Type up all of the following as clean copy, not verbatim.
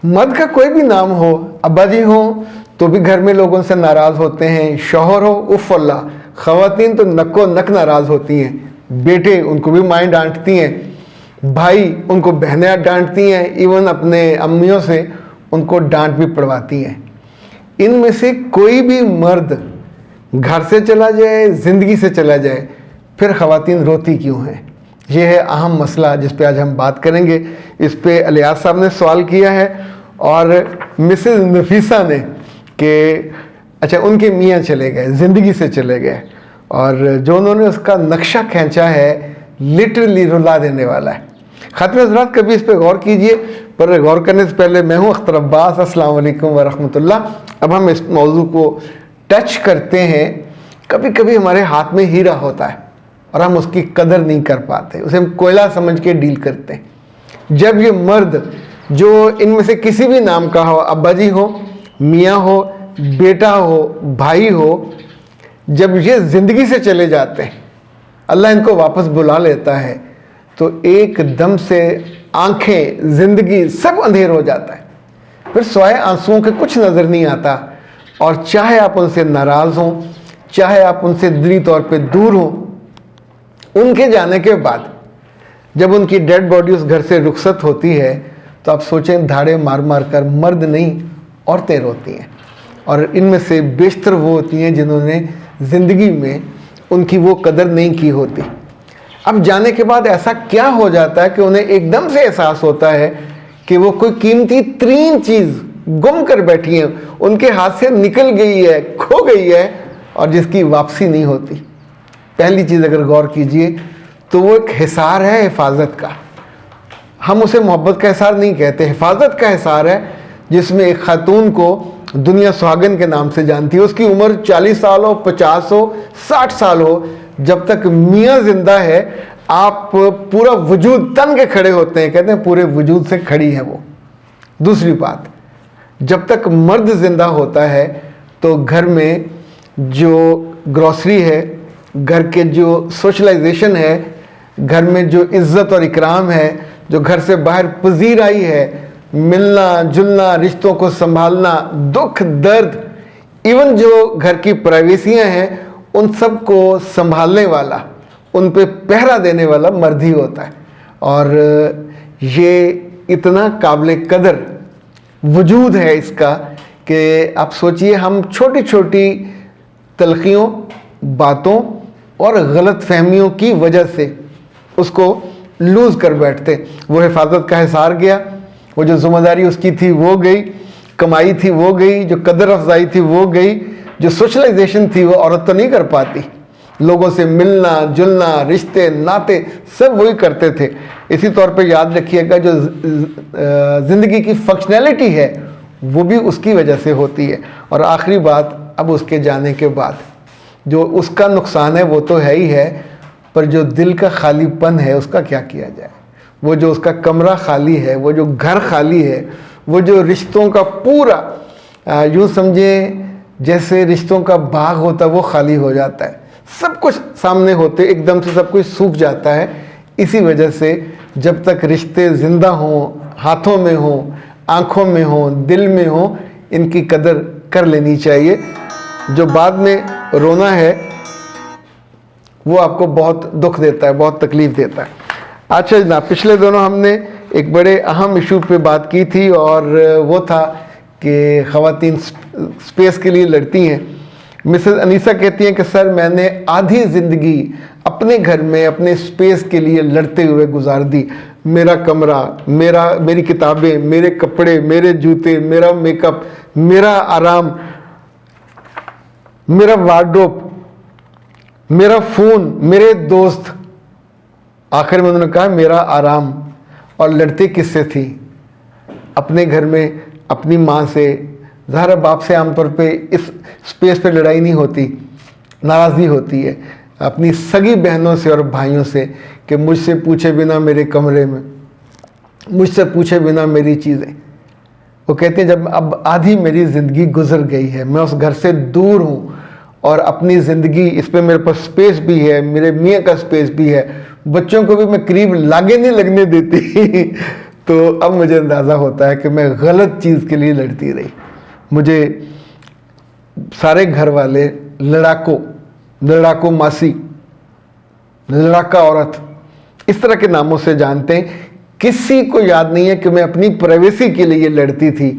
مرد کا کوئی بھی نام ہو، ابا جی ہوں تو بھی گھر میں لوگوں سے ناراض ہوتے ہیں، شوہر ہو اف اللہ، خواتین تو نکو نک ناراض ہوتی ہیں، بیٹے ان کو بھی مائیں ڈانٹتی ہیں، بھائی ان کو بہنیں ڈانٹتی ہیں، ایون اپنے امیوں سے ان کو ڈانٹ بھی پڑواتی ہیں۔ ان میں سے کوئی بھی مرد گھر سے چلا جائے، زندگی سے چلا جائے، پھر خواتین روتی کیوں ہیں؟ یہ ہے اہم مسئلہ جس پہ آج ہم بات کریں گے۔ اس پہ الیاس صاحب نے سوال کیا ہے اور مسز نفیسہ نے کہ اچھا ان کے میاں چلے گئے، زندگی سے چلے گئے، اور جو انہوں نے اس کا نقشہ کھینچا ہے لٹرلی رلا دینے والا ہے۔ خاتون حضرات کبھی اس پہ غور کیجئے، پر غور کرنے سے پہلے میں ہوں اختر عباس، السلام علیکم ورحمۃ اللہ۔ اب ہم اس موضوع کو ٹچ کرتے ہیں۔ کبھی کبھی ہمارے ہاتھ میں ہیرا ہوتا ہے اور ہم اس کی قدر نہیں کر پاتے، اسے ہم کوئلہ سمجھ کے ڈیل کرتے ہیں۔ جب یہ مرد جو ان میں سے کسی بھی نام کا ہو، ابا جی ہو، میاں ہو، بیٹا ہو، بھائی ہو، جب یہ زندگی سے چلے جاتے ہیں، اللہ ان کو واپس بلا لیتا ہے، تو ایک دم سے آنکھیں، زندگی سب اندھیر ہو جاتا ہے، پھر سوائے آنسوؤں کے کچھ نظر نہیں آتا۔ اور چاہے آپ ان سے ناراض ہوں، چاہے آپ ان سے دلی طور پہ دور ہوں، ان کے جانے کے بعد جب ان کی ڈیڈ باڈی اس گھر سے رخصت ہوتی ہے تو آپ سوچیں دھاڑے مار مار کر مرد نہیں عورتیں روتی ہیں، اور ان میں سے بیشتر وہ ہوتی ہیں جنہوں نے زندگی میں ان کی وہ قدر نہیں کی ہوتی۔ اب جانے کے بعد ایسا کیا ہو جاتا ہے کہ انہیں ایک دم سے احساس ہوتا ہے کہ وہ کوئی قیمتی ترین چیز گم کر بیٹھی ہیں، ان کے ہاتھ سے نکل گئی ہے، کھو گئی ہے، اور جس کی واپسی نہیں ہوتی۔ پہلی چیز اگر غور کیجئے تو وہ ایک حصار ہے حفاظت کا۔ ہم اسے محبت کا حصار نہیں کہتے، حفاظت کا حصار ہے، جس میں ایک خاتون کو دنیا سہاگن کے نام سے جانتی ہے، اس کی عمر 40 سال ہو، 50 ہو، 60 سال ہو، جب تک میاں زندہ ہے آپ پورا وجود تن کے کھڑے ہوتے ہیں، کہتے ہیں پورے وجود سے کھڑی ہے وہ۔ دوسری بات، جب تک مرد زندہ ہوتا ہے تو گھر میں جو گروسری ہے، گھر کے جو سوشلائزیشن ہے، گھر میں جو عزت اور اکرام ہے، جو گھر سے باہر پذیر آئی ہے، ملنا جلنا، رشتوں کو سنبھالنا، دکھ درد، ایون جو گھر کی پرائیویسیاں ہیں، ان سب کو سنبھالنے والا، ان پہ پہرا دینے والا مرد ہی ہوتا ہے۔ اور یہ اتنا قابل قدر وجود ہے اس کا کہ آپ سوچئے ہم چھوٹی چھوٹی تلخیوں، باتوں اور غلط فہمیوں کی وجہ سے اس کو لوز کر بیٹھتے۔ وہ حفاظت کا حصار گیا، وہ جو ذمہ داری اس کی تھی وہ گئی، کمائی تھی وہ گئی، جو قدر افزائی تھی وہ گئی، جو سوشلائزیشن تھی وہ عورت تو نہیں کر پاتی۔ لوگوں سے ملنا جلنا، رشتے ناتے سب وہی کرتے تھے۔ اسی طور پہ یاد رکھیے گا جو زندگی کی فنکشنلٹی ہے وہ بھی اس کی وجہ سے ہوتی ہے۔ اور آخری بات، اب اس کے جانے کے بعد جو اس کا نقصان ہے وہ تو ہے ہی ہے، پر جو دل کا خالی پن ہے اس کا کیا کیا جائے؟ وہ جو اس کا کمرہ خالی ہے، وہ جو گھر خالی ہے، وہ جو رشتوں کا پورا یوں سمجھیں جیسے رشتوں کا باغ ہوتا ہے وہ خالی ہو جاتا ہے، سب کچھ سامنے ہوتے ایک دم سے سب کچھ سوکھ جاتا ہے۔ اسی وجہ سے جب تک رشتے زندہ ہوں، ہاتھوں میں ہوں، آنکھوں میں ہوں، دل میں ہوں، ان کی قدر کر لینی چاہیے۔ جو بعد میں رونا ہے وہ آپ کو بہت دکھ دیتا ہے، بہت تکلیف دیتا ہے۔ اچھا جناب، پچھلے دنوں ہم نے ایک بڑے اہم ایشو پہ بات کی تھی اور وہ تھا کہ خواتین سپیس کے لیے لڑتی ہیں۔ مسز انیسہ کہتی ہیں کہ سر میں نے آدھی زندگی اپنے گھر میں اپنے سپیس کے لیے لڑتے ہوئے گزار دی۔ میرا کمرہ، میری کتابیں، میرے کپڑے، میرے جوتے، میرا میک اپ، میرا آرام، میرا وارڈروب، میرا فون، میرے دوست، آخر میں انہوں نے کہا میرا آرام۔ اور لڑتے کس سے تھی؟ اپنے گھر میں اپنی ماں سے۔ ظاہر باپ سے عام طور پہ اس سپیس پہ لڑائی نہیں ہوتی، ناراضگی ہوتی ہے اپنی سگی بہنوں سے اور بھائیوں سے کہ مجھ سے پوچھے بنا میرے کمرے میں، مجھ سے پوچھے بنا میری چیزیں۔ وہ کہتے ہیں جب اب آدھی میری زندگی گزر گئی ہے، میں اس گھر سے دور ہوں اور اپنی زندگی اس پہ میرے پاس سپیس بھی ہے، میرے میاں کا سپیس بھی ہے، بچوں کو بھی میں قریب لاگے نہیں لگنے دیتی تو اب مجھے اندازہ ہوتا ہے کہ میں غلط چیز کے لیے لڑتی رہی. مجھے سارے گھر والے لڑاکو ماسی، لڑاکا عورت، اس طرح کے ناموں سے جانتے ہیں. کسی کو یاد نہیں ہے کہ میں اپنی پرائیویسی کے لیے لڑتی تھی.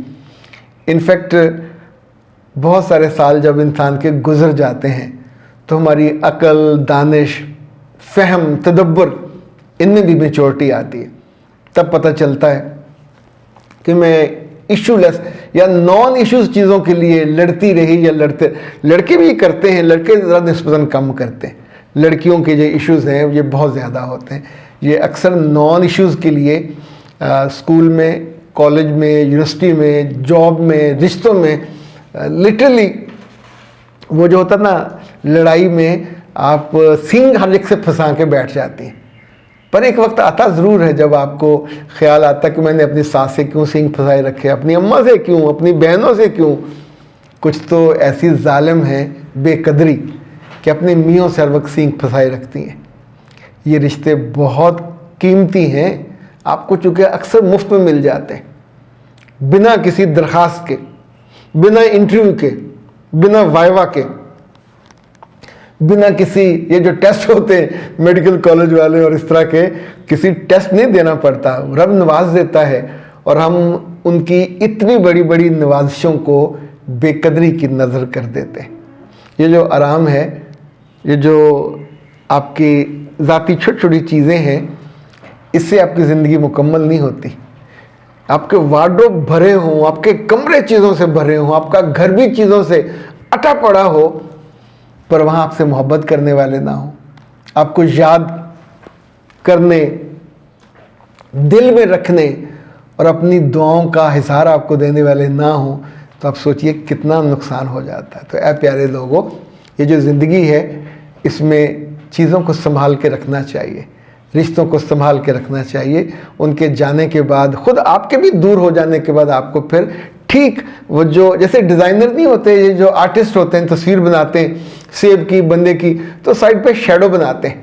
انفیکٹ بہت سارے سال جب انسان کے گزر جاتے ہیں تو ہماری عقل، دانش، فہم، تدبر، ان میں بھی میچورٹی آتی ہے. تب پتہ چلتا ہے کہ میں ایشو لیس یا نان ایشوز چیزوں کے لیے لڑتی رہی یا لڑکے بھی کرتے ہیں، لڑکے ذرا نسبتاً کم کرتے ہیں. لڑکیوں کے جو ایشوز ہیں یہ بہت زیادہ ہوتے ہیں. یہ اکثر نان ایشوز کے لیے اسکول میں، کالج میں، یونیورسٹی میں، جاب میں، رشتوں میں لٹرلی وہ جو ہوتا نا لڑائی میں آپ سینگ ہر ایک سے پھنسا کے بیٹھ جاتی ہیں. پر ایک وقت آتا ضرور ہے جب آپ کو خیال آتا کہ میں نے اپنی ساس سے کیوں سینگ پھنسائے رکھے، اپنی اماں سے کیوں، اپنی بہنوں سے کیوں. کچھ تو ایسی ظالم ہیں بے قدری کہ اپنے میوں سے ہر وقت سینگ پھنسائے رکھتی ہیں. یہ رشتے بہت قیمتی ہیں، آپ کو چونکہ اکثر مفت میں مل جاتے ہیں، بنا کسی درخواست کے، بنا انٹرویو کے، بنا وائوا کے، بنا کسی یہ جو ٹیسٹ ہوتے ہیں میڈیکل کالج والے اور اس طرح کے، کسی ٹیسٹ نہیں دینا پڑتا. رب نواز دیتا ہے اور ہم ان کی اتنی بڑی بڑی نوازشوں کو بے قدری کی نظر کر دیتے ہیں. یہ جو آرام ہے، یہ جو آپ کی ذاتی چھوٹی چھوٹی چیزیں ہیں، اس سے آپ کی زندگی مکمل نہیں ہوتی. آپ کے وارڈروب بھرے ہوں، آپ کے کمرے چیزوں سے بھرے ہوں، آپ کا گھر بھی چیزوں سے اٹا پڑا ہو، پر وہاں آپ سے محبت کرنے والے نہ ہوں، آپ کو یاد کرنے، دل میں رکھنے اور اپنی دعاؤں کا اظہار آپ کو دینے والے نہ ہوں، تو آپ سوچئے کتنا نقصان ہو جاتا ہے. تو اے پیارے لوگوں، یہ جو زندگی ہے اس میں چیزوں کو سنبھال کے رکھنا چاہیے، رشتوں کو سنبھال کے رکھنا چاہیے. ان کے جانے کے بعد، خود آپ کے بھی دور ہو جانے کے بعد، آپ کو پھر ٹھیک وہ جو جیسے ڈیزائنر نہیں ہوتے، یہ جو آرٹسٹ ہوتے ہیں تصویر بناتے ہیں سیب کی، بندے کی، تو سائڈ پہ شیڈو بناتے ہیں.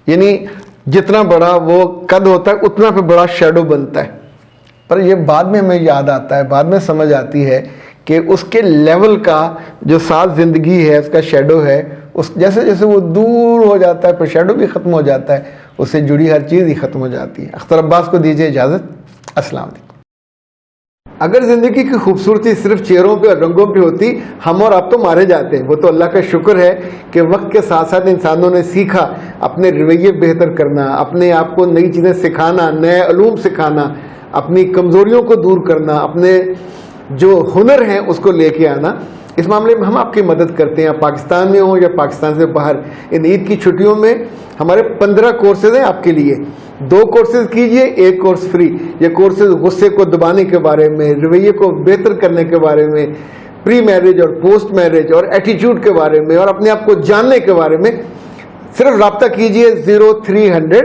یعنی جتنا بڑا وہ قد ہوتا ہے اتنا پہ بڑا شیڈو بنتا ہے. پر یہ بعد میں ہمیں یاد آتا ہے، بعد میں سمجھ آتی ہے کہ اس کے لیول کا جو ساتھ زندگی ہے، اس کا شیڈو ہے، اس جیسے جیسے وہ دور ہو جاتا ہے پھر شیڈو بھی ختم ہو جاتا ہے، اس سے جڑی ہر چیز ہی ختم ہو جاتی ہے. اختر عباس کو دیجیے اجازت. السلام علیکم. اگر زندگی کی خوبصورتی صرف چہروں پہ اور رنگوں پہ ہوتی، ہم اور آپ تو مارے جاتے ہیں. وہ تو اللہ کا شکر ہے کہ وقت کے ساتھ ساتھ انسانوں نے سیکھا اپنے رویے بہتر کرنا، اپنے آپ کو نئی چیزیں سکھانا، نئے علوم سکھانا، اپنی کمزوریوں کو دور کرنا، اپنے جو ہنر ہیں اس کو لے کے آنا. اس معاملے میں ہم آپ کی مدد کرتے ہیں، آپ پاکستان میں ہوں یا پاکستان سے باہر. ان عید کی چھٹیوں میں ہمارے 15 کورسز ہیں آپ کے لیے. 2 کورسز کیجئے، 1 کورس فری. یہ کورسز غصے کو دبانے کے بارے میں، رویے کو بہتر کرنے کے بارے میں، پری میرج اور پوسٹ میرج اور ایٹیٹیوڈ کے بارے میں، اور اپنے آپ کو جاننے کے بارے میں. صرف رابطہ کیجئے 0300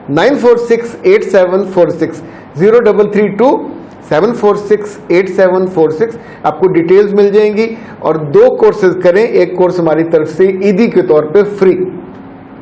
946 8746 0332 746 8746. آپ کو ڈیٹیلز مل جائیں گی. اور 2 کورسز کریں، 1 کورس ہماری طرف سے عیدی کے طور پہ فری.